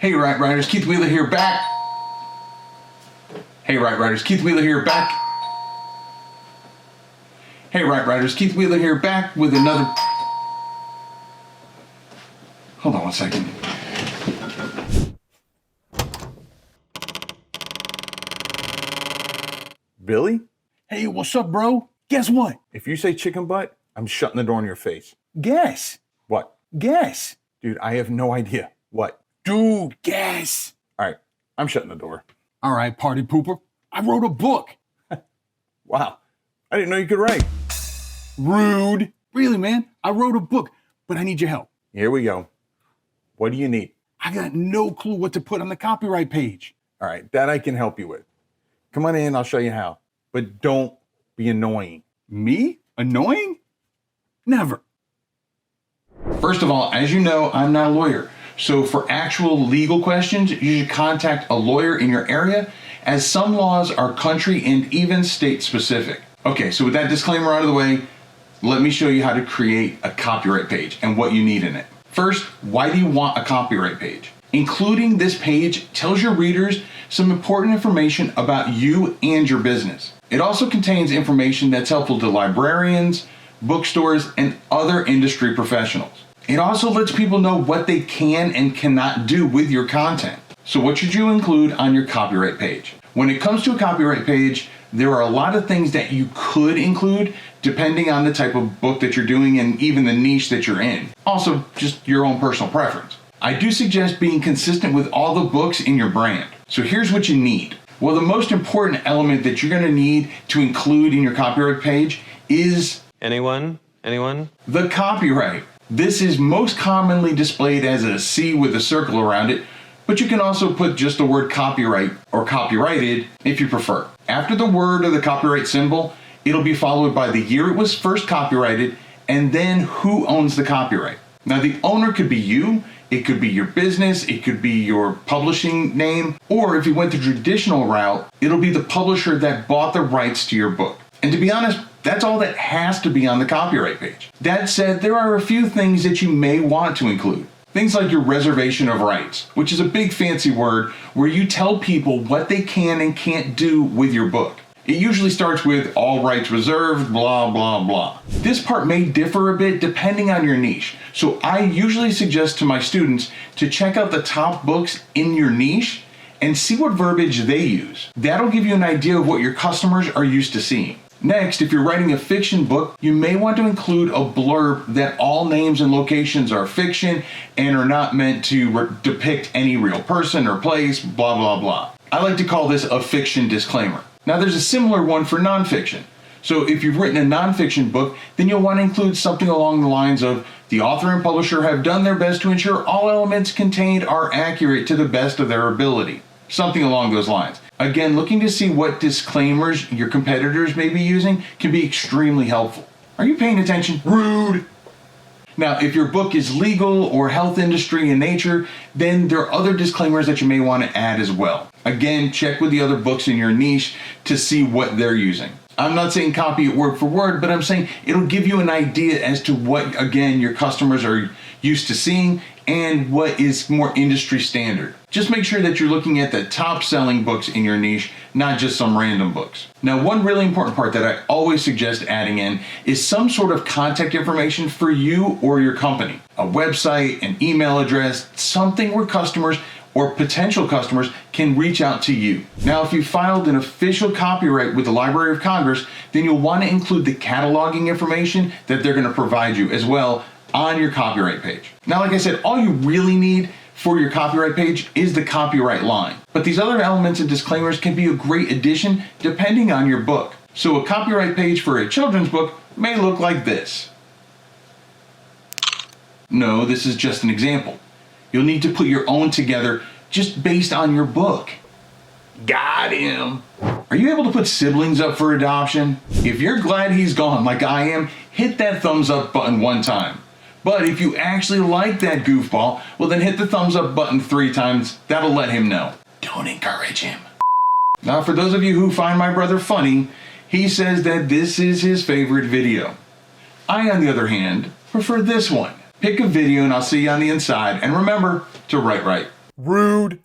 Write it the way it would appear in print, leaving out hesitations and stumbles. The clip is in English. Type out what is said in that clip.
Hey, Right Riders, Keith Wheeler here back. Hey, Right Riders, Keith Wheeler here back. Hey, Right Riders, Keith Wheeler here back with another... Hold on one second. Billy? Hey, what's up, bro? Guess what? If you say chicken butt, I'm shutting the door in your face. Guess. What? Guess. Dude, I have no idea. What? Dude, guess. All right, I'm shutting the door. All right, party pooper. I wrote a book. Wow, I didn't know you could write. Rude. Really, man, I wrote a book, but I need your help. Here we go. What do you need? I got no clue what to put on the copyright page. All right, that I can help you with. Come on in, I'll show you how. But don't be annoying. Me? Annoying? Never. First of all, as you know, I'm not a lawyer. So for actual legal questions, you should contact a lawyer in your area, as some laws are country and even state specific. Okay, so with that disclaimer out of the way, let me show you how to create a copyright page and what you need in it. First, why do you want a copyright page? Including this page tells your readers some important information about you and your business. It also contains information that's helpful to librarians, bookstores, and other industry professionals. It also lets people know what they can and cannot do with your content. So what should you include on your copyright page? When it comes to a copyright page, there are a lot of things that you could include depending on the type of book that you're doing and even the niche that you're in. Also, just your own personal preference. I do suggest being consistent with all the books in your brand. So here's what you need. Well, the most important element that you're going to need to include in your copyright page is... Anyone? The copyright. This is most commonly displayed as a C with a circle around it, but you can also put just the word copyright or copyrighted if you prefer. After the word or the copyright symbol, it'll be followed by the year it was first copyrighted and then who owns the copyright. Now, the owner could be you, it could be your business, it could be your publishing name, or if you went the traditional route, it'll be the publisher that bought the rights to your book. And to be honest, that's all that has to be on the copyright page. That said, there are a few things that you may want to include. Things like your Reservation of Rights, which is a big fancy word where you tell people what they can and can't do with your book. It usually starts with all rights reserved, blah, blah, blah. This part may differ a bit depending on your niche. So I usually suggest to my students to check out the top books in your niche and see what verbiage they use. That'll give you an idea of what your customers are used to seeing. Next, if you're writing a fiction book, you may want to include a blurb that all names and locations are fiction and are not meant to depict any real person or place, blah, blah, blah. I like to call this a fiction disclaimer. Now, there's a similar one for nonfiction. So if you've written a nonfiction book, then you'll want to include something along the lines of, the author and publisher have done their best to ensure all elements contained are accurate to the best of their ability. Something along those lines. Again, looking to see what disclaimers your competitors may be using can be extremely helpful. Are you paying attention? Rude! Now, if your book is legal or health industry in nature, then there are other disclaimers that you may want to add as well. Again, check with the other books in your niche to see what they're using. I'm not saying copy it word for word, but I'm saying it'll give you an idea as to what, again, your customers are used to seeing and what is more industry standard. Just make sure that you're looking at the top selling books in your niche, not just some random books. Now, one really important part that I always suggest adding in is some sort of contact information for you or your company. A website, an email address, something where customers or potential customers can reach out to you. Now, if you filed an official copyright with the Library of Congress, then you'll want to include the cataloging information that they're going to provide you as well on your copyright page. Now, like I said, all you really need for your copyright page is the copyright line. But these other elements and disclaimers can be a great addition depending on your book. So a copyright page for a children's book may look like this. No, this is just an example. You'll need to put your own together just based on your book. Got him. Are you able to put siblings up for adoption? If you're glad he's gone like I am, hit that thumbs up button one time. But if you actually like that goofball, well then hit the thumbs up button 3 times. That'll let him know. Don't encourage him. Now, for those of you who find my brother funny, he says that this is his favorite video. I, on the other hand, prefer this one. Pick a video and I'll see you on the inside. And remember to write right. Rude.